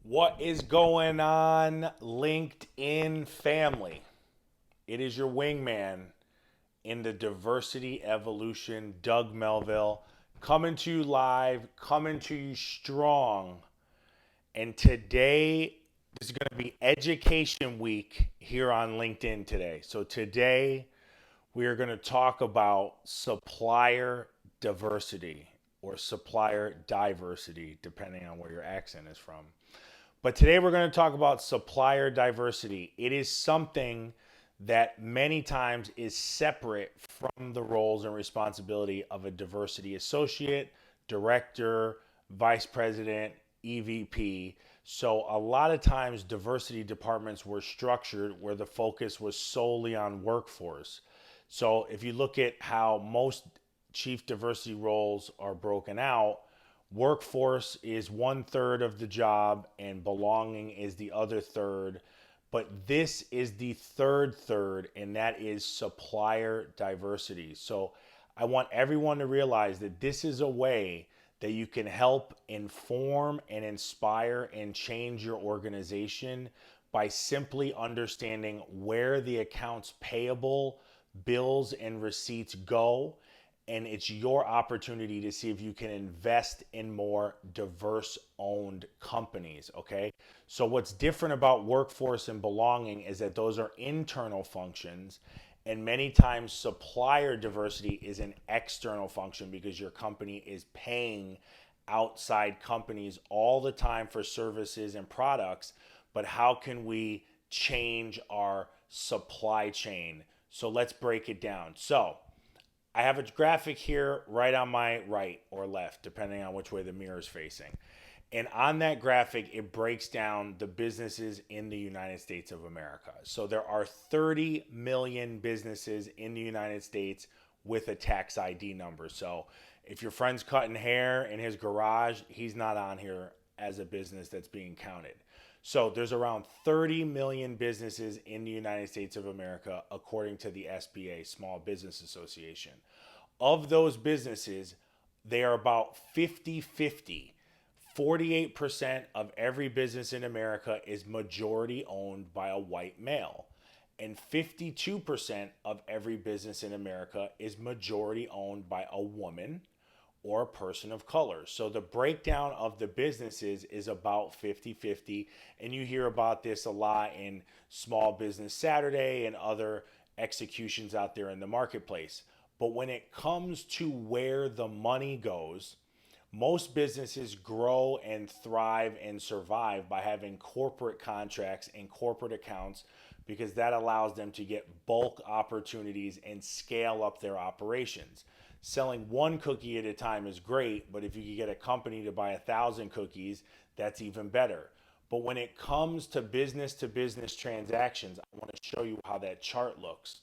What is going on, LinkedIn family? It is your wingman in the diversity evolution, Doug Melville, coming to you live, coming to you strong. And today is going to be Education Week here on LinkedIn today. So today we are going to talk about supplier diversity or supplier diversity, depending on where your accent is from. But today we're going to talk about supplier diversity. It is something that many times is separate from the roles and responsibility of a diversity associate, director, vice president, EVP. So a lot of times diversity departments were structured where the focus was solely on workforce. So if you look at how most chief diversity roles are broken out, workforce is 1/3 of the job and belonging is the other third. But this is the third, and that is supplier diversity. So I want everyone to realize that this is a way that you can help inform and inspire and change your organization by simply understanding where the accounts payable, bills, and receipts go. And it's your opportunity to see if you can invest in more diverse owned companies. Okay. So, what's different about workforce and belonging is that those are internal functions. And many times, supplier diversity is an external function because your company is paying outside companies all the time for services and products. But how can we change our supply chain? So, let's break it down. So, I have a graphic here right on my right or left, depending on which way the mirror is facing. And on that graphic, it breaks down the businesses in the United States of America. So there are 30 million businesses in the United States with a tax ID number. So if your friend's cutting hair in his garage, he's not on here as a business that's being counted. So there's around 30 million businesses in the United States of America, according to the SBA, Small Business Association. Of those businesses, they are about 50-50. 48% of every business in America is majority owned by a white male. And 52% of every business in America is majority owned by a woman or a person of color. So the breakdown of the businesses is about 50-50. And you hear about this a lot in Small Business Saturday and other executions out there in the marketplace. But when it comes to where the money goes, most businesses grow and thrive and survive by having corporate contracts and corporate accounts because that allows them to get bulk opportunities and scale up their operations. Selling one cookie at a time is great, but if you can get a company to buy 1,000 cookies, that's even better. But when it comes to business transactions, I want to show you how that chart looks.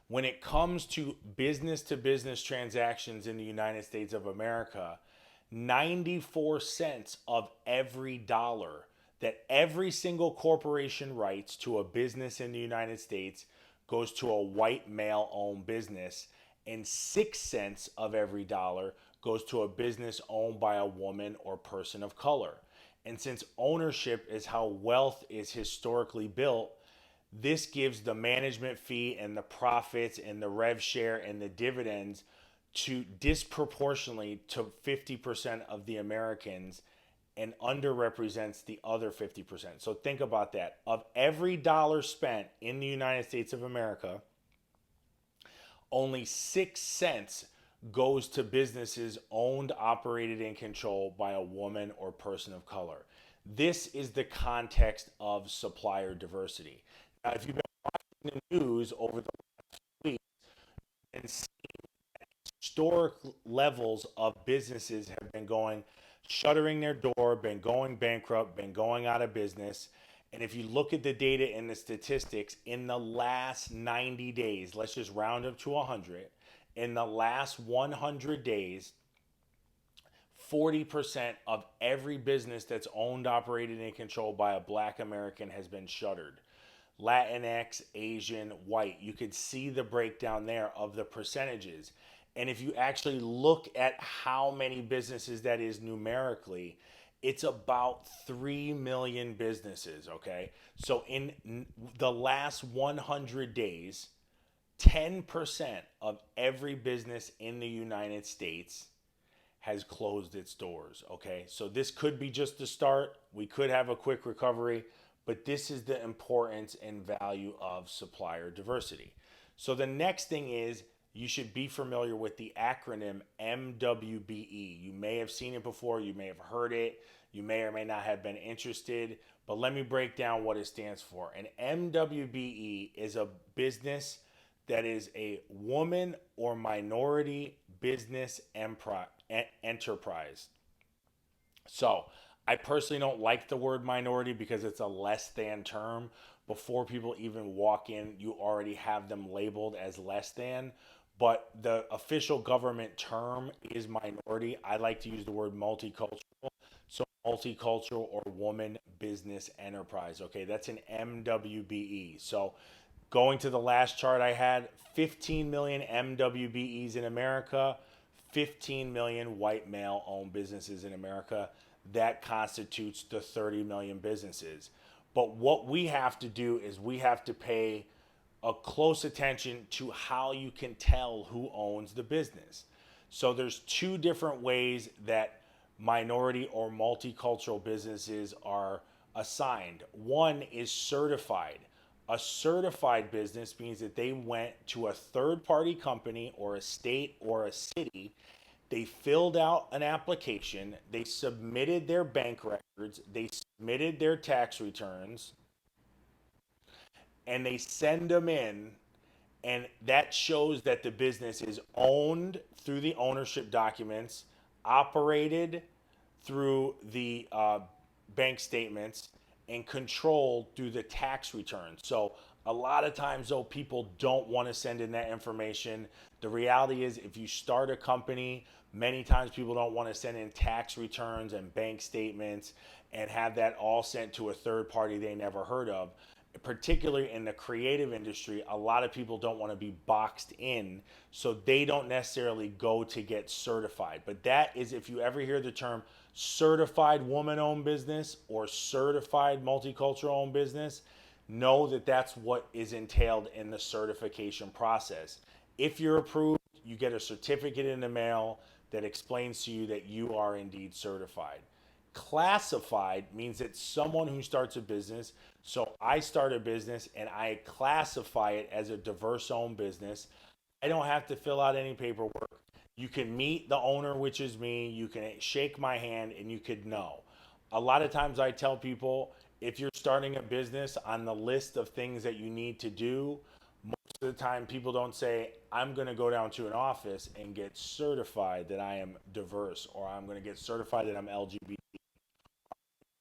When it comes to business transactions in the United States of America, 94 cents of every dollar that every single corporation writes to a business in the United States goes to a white male owned business, and 6 cents of every dollar goes to a business owned by a woman or person of color. And since ownership is how wealth is historically built, this gives the management fee and the profits and the rev share and the dividends to disproportionately to 50% of the Americans and underrepresents the other 50%. So think about that. Of every dollar spent in the United States of America, only 6 cents goes to businesses owned, operated, and controlled by a woman or person of color. This is the context of supplier diversity. Now, if you've been watching the news over the last week and seeing historic levels of businesses have been going, shuttering their door, been going bankrupt, been going out of business. And if you look at the data and the statistics in the last 90 days, let's just round up to 100. In the last 100 days, 40% of every business that's owned, operated, and controlled by a Black American has been shuttered. Latinx, Asian, white. You could see the breakdown there of the percentages. And if you actually look at how many businesses that is numerically, It's about 3 million businesses, okay? So in the last 100 days, 10% of every business in the United States has closed its doors, okay? So this could be just the start. We could have a quick recovery, but this is the importance and value of supplier diversity. So the next thing is you should be familiar with the acronym MWBE. You may have seen it before, you may have heard it, you may or may not have been interested, but let me break down what it stands for. An MWBE is a business that is a woman or minority business enterprise. So I personally don't like the word minority because it's a less than term. Before people even walk in, you already have them labeled as less than. But the official government term is minority. I like to use the word multicultural. So multicultural or woman business enterprise. Okay, that's an MWBE. So going to the last chart I had, 15 million MWBEs in America, 15 million white male owned businesses in America. That constitutes the 30 million businesses. But what we have to do is we have to pay a close attention to how you can tell who owns the business. So there's two different ways that minority or multicultural businesses are assigned. One is certified. A certified business means that they went to a third party company or a state or a city. They filled out an application, they submitted their bank records, they submitted their tax returns, and they send them in, and that shows that the business is owned through the ownership documents, operated through the bank statements, and controlled through the tax returns. So a lot of times, though, people don't want to send in that information. The reality is, if you start a company, many times people don't want to send in tax returns and bank statements and have that all sent to a third party they never heard of. Particularly in the creative industry, a lot of people don't want to be boxed in, so they don't necessarily go to get certified. But that is, if you ever hear the term certified woman owned business or certified multicultural owned business, know that that's what is entailed in the certification process. If you're approved, you get a certificate in the mail that explains to you that you are indeed certified. Classified means that someone who starts a business, so I start a business and I classify it as a diverse owned business. I don't have to fill out any paperwork. You can meet the owner, which is me. You can shake my hand and you could know. A lot of times I tell people, if you're starting a business, on the list of things that you need to do, most of the time people don't say, I'm going to go down to an office and get certified that I am diverse, or I'm going to get certified that I'm LGBT,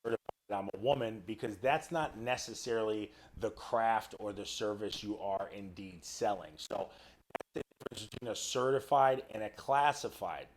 certified that I'm a woman, because that's not necessarily the craft or the service you are indeed selling. So that's the difference between a certified and a classified.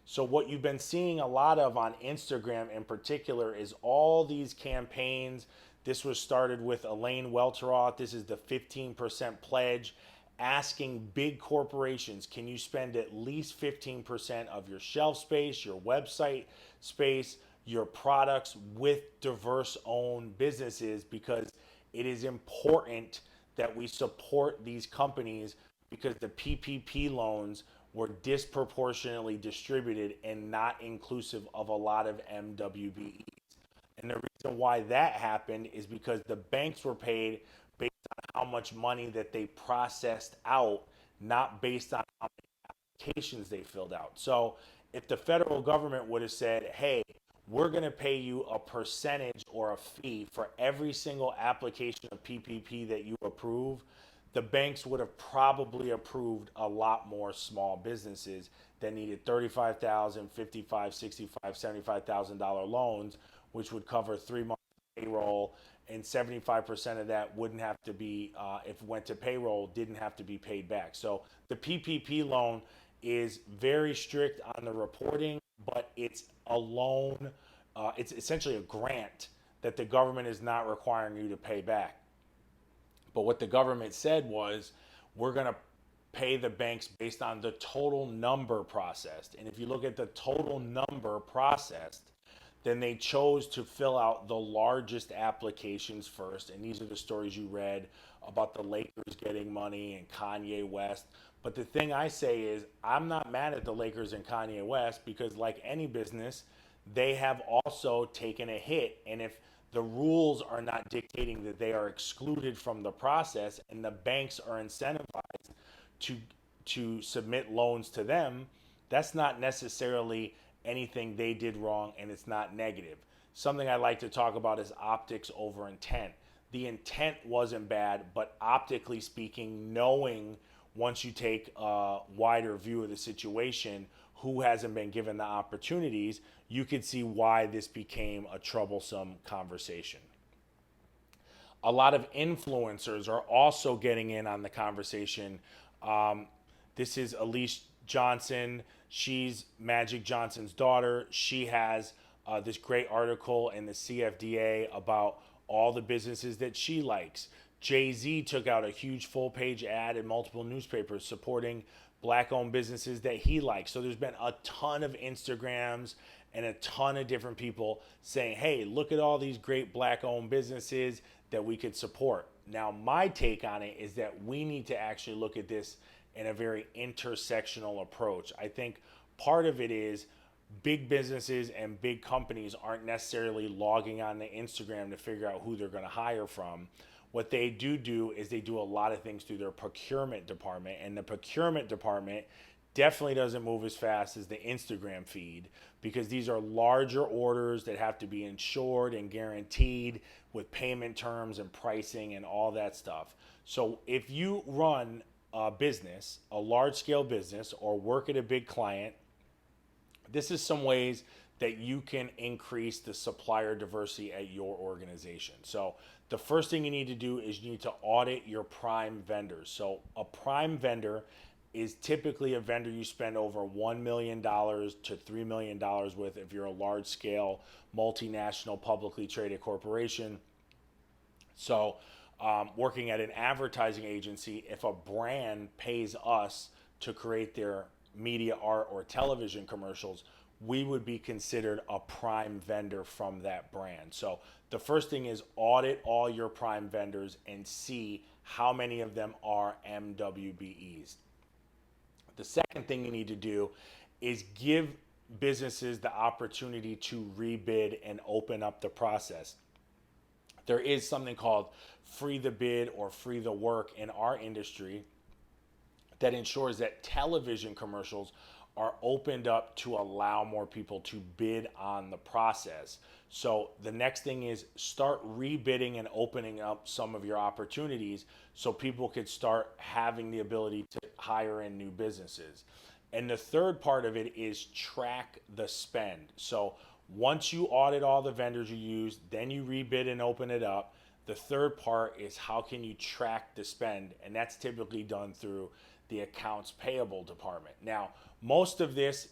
So what you've been seeing a lot of on Instagram in particular is all these campaigns. This was started with Elaine Welteroth. This is the 15% pledge, asking big corporations, can you spend at least 15% of your shelf space, your website space, your products with diverse owned businesses, because it is important that we support these companies, because the PPP loans were disproportionately distributed and not inclusive of a lot of MWBEs. And the reason why that happened is because the banks were paid based on how much money that they processed out, not based on how many applications they filled out. So if the federal government would have said, hey, we're going to pay you a percentage or a fee for every single application of PPP that you approve, the banks would have probably approved a lot more small businesses that needed $35,000, $55,000, $65,000, $75,000 loans, which would cover 3 months of payroll, and 75% of that wouldn't have to be, if it went to payroll, didn't have to be paid back. So the PPP loan is very strict on the reporting, but it's a loan, it's essentially a grant that the government is not requiring you to pay back. But what the government said was, we're going to pay the banks based on the total number processed. And if you look at the total number processed, then they chose to fill out the largest applications first. And these are the stories you read about the Lakers getting money and Kanye West. But the thing I say is, I'm not mad at the Lakers and Kanye West, because, like any business, they have also taken a hit. And if the rules are not dictating that they are excluded from the process, and the banks are incentivized to submit loans to them, that's not necessarily anything they did wrong, and it's not negative. Something I like to talk about is optics over intent. The intent wasn't bad, but optically speaking, knowing, once you take a wider view of the situation, who hasn't been given the opportunities, you could see why this became a troublesome conversation. A lot of influencers are also getting in on the conversation. This is Elise Johnson. She's Magic Johnson's daughter. She has this great article in the CFDA about all the businesses that she likes. Jay-Z took out a huge full-page ad in multiple newspapers supporting black-owned businesses that he likes. So there's been a ton of Instagrams and a ton of different people saying, hey, look at all these great black-owned businesses that we could support. Now, my take on it is that we need to actually look at this in a very intersectional approach. I think part of it is big businesses and big companies aren't necessarily logging on to Instagram to figure out who they're going to hire from. What they do is they do a lot of things through their procurement department, and the procurement department definitely doesn't move as fast as the Instagram feed, because these are larger orders that have to be insured and guaranteed with payment terms and pricing and all that stuff. So if you run a business, a large scale business, or work at a big client, this is some ways that you can increase the supplier diversity at your organization. So the first thing you need to do is you need to audit your prime vendors. So a prime vendor is typically a vendor you spend over $1 million to $3 million with if you're a large scale multinational publicly traded corporation. So working at an advertising agency, if a brand pays us to create their media, art, or television commercials, we would be considered a prime vendor from that brand. So the first thing is audit all your prime vendors and see how many of them are MWBEs. The second thing you need to do is give businesses the opportunity to rebid and open up the process. There is something called free the bid or free the work in our industry that ensures that television commercials are opened up to allow more people to bid on the process. So the next thing is start rebidding and opening up some of your opportunities so people could start having the ability to hire in new businesses. And the third part of it is track the spend. So once you audit all the vendors you use, then you rebid and open it up. The third part is how can you track the spend? And that's typically done through the accounts payable department. Now, most of this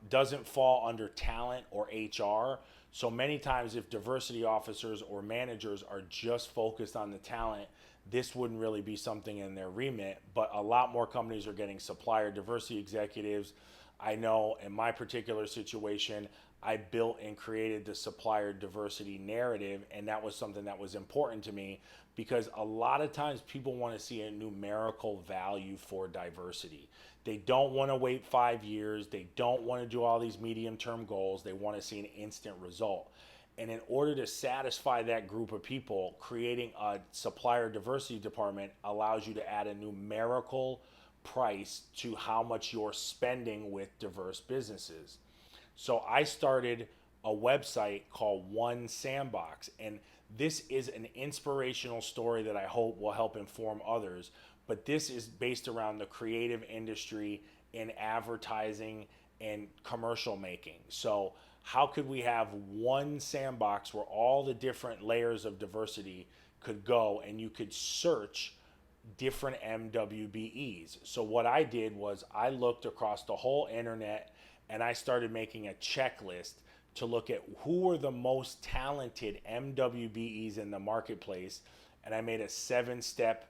doesn't fall under talent or HR. So many times if diversity officers or managers are just focused on the talent, this wouldn't really be something in their remit. But a lot more companies are getting supplier diversity executives. I know in my particular situation, I built and created the supplier diversity narrative, and that was something that was important to me because a lot of times people want to see a numerical value for diversity. They don't want to wait 5 years. They don't want to do all these medium-term goals. They want to see an instant result. And in order to satisfy that group of people, creating a supplier diversity department allows you to add a numerical price to how much you're spending with diverse businesses. So I started a website called One Sandbox, and this is an inspirational story that I hope will help inform others. But this is based around the creative industry in advertising and commercial making. So how could we have one sandbox where all the different layers of diversity could go and you could search different MWBEs? So what I did was I looked across the whole internet and I started making a checklist to look at who were the most talented MWBEs in the marketplace. And I made a 7-step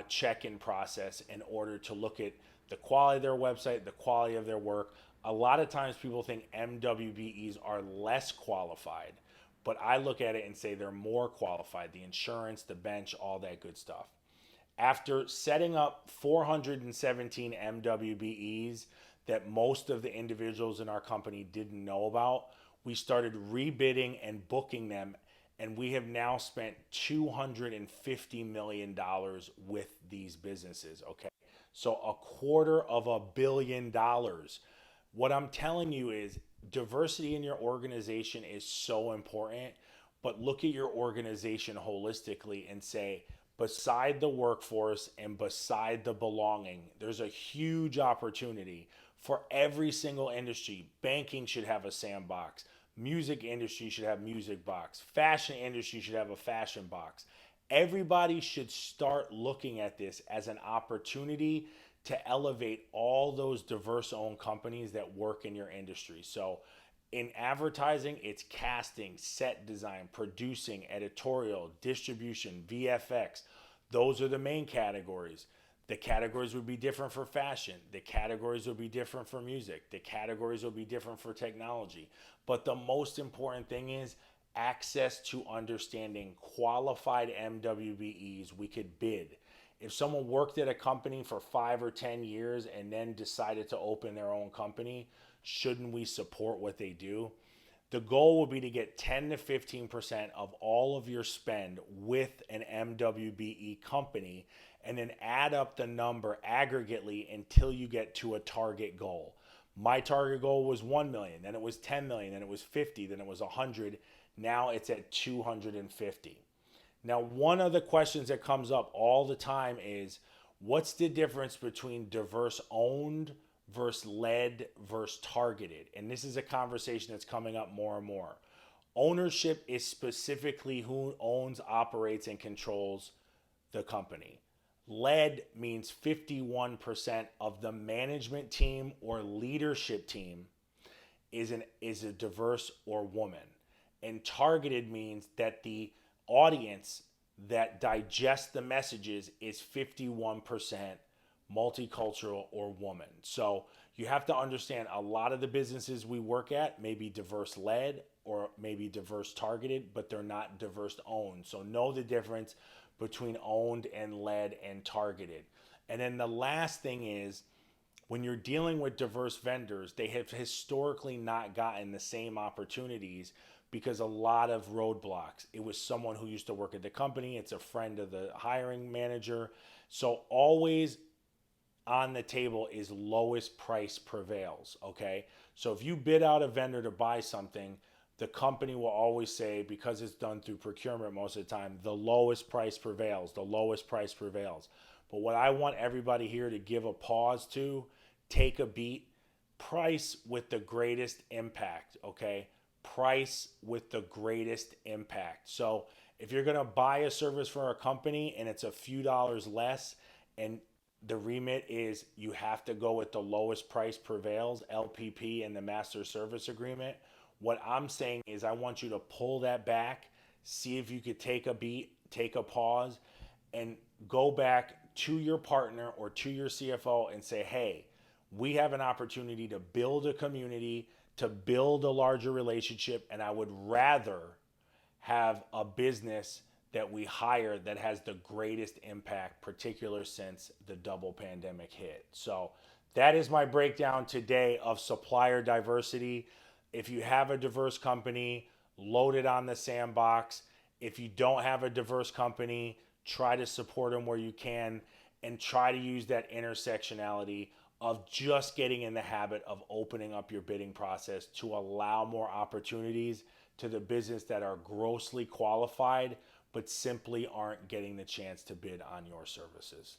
check-in process in order to look at the quality of their website, the quality of their work, A lot of times people think MWBEs are less qualified, but I look at it and say they're more qualified. The insurance, the bench, all that good stuff. After setting up 417 MWBEs that most of the individuals in our company didn't know about, we started rebidding and booking them, and we have now spent $250 million with these businesses, okay? So $250 million. What I'm telling you is diversity in your organization is so important, but look at your organization holistically and say, beside the workforce and beside the belonging, there's a huge opportunity for every single industry. Banking should have a sandbox. Music industry should have music box. Fashion industry should have a fashion box. Everybody should start looking at this as an opportunity to elevate all those diverse owned companies that work in your industry. So in advertising, it's casting, set design, producing, editorial, distribution, VFX. Those are the main categories. The categories would be different for fashion. The categories would be different for music. The categories will be different for technology. But the most important thing is access to understanding qualified MWBEs we could bid. If someone worked at a company for 5 or 10 years and then decided to open their own company, shouldn't we support what they do? The goal will be to get 10 to 15% of all of your spend with an MWBE company, and then add up the number aggregately until you get to a target goal. My target goal was 1 million, then it was 10 million, then it was 50, then it was 100. Now it's at 250. Now, one of the questions that comes up all the time is, what's the difference between diverse owned versus led versus targeted? And this is a conversation that's coming up more and more. Ownership is specifically who owns, operates, and controls the company. Led means 51% of the management team or leadership team is a diverse or woman. And targeted means that the audience that digests the messages is 51% multicultural or woman. So you have to understand, a lot of the businesses we work at may be diverse led or maybe diverse targeted, but they're not diverse owned. So know the difference between owned and led and targeted. And then the last thing is, when you're dealing with diverse vendors, they have historically not gotten the same opportunities because a lot of roadblocks. It was someone who used to work at the company, it's a friend of the hiring manager. So always on the table is lowest price prevails, okay? So if you bid out a vendor to buy something, the company will always say, because it's done through procurement most of the time, the lowest price prevails, the lowest price prevails. But what I want everybody here to give a pause to, take a beat, price with the greatest impact, okay? Price with the greatest impact. So if you're gonna buy a service for a company and it's a few dollars less, and the remit is you have to go with the lowest price prevails, LPP, and the master service agreement, what I'm saying is I want you to pull that back, see if you could take a beat, take a pause, and go back to your partner or to your CFO and say, hey, we have an opportunity to build a community, to build a larger relationship, and I would rather have a business that we hire that has the greatest impact, particularly since the double pandemic hit. So that is my breakdown today of supplier diversity. If you have a diverse company, load it on the sandbox. If you don't have a diverse company, try to support them where you can, and try to use that intersectionality of just getting in the habit of opening up your bidding process to allow more opportunities to the business that are grossly qualified but simply aren't getting the chance to bid on your services.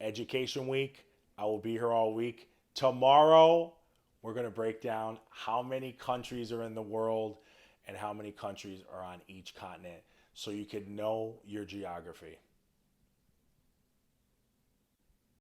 Education Week, I will be here all week. Tomorrow, we're going to break down how many countries are in the world and how many countries are on each continent so you can know your geography.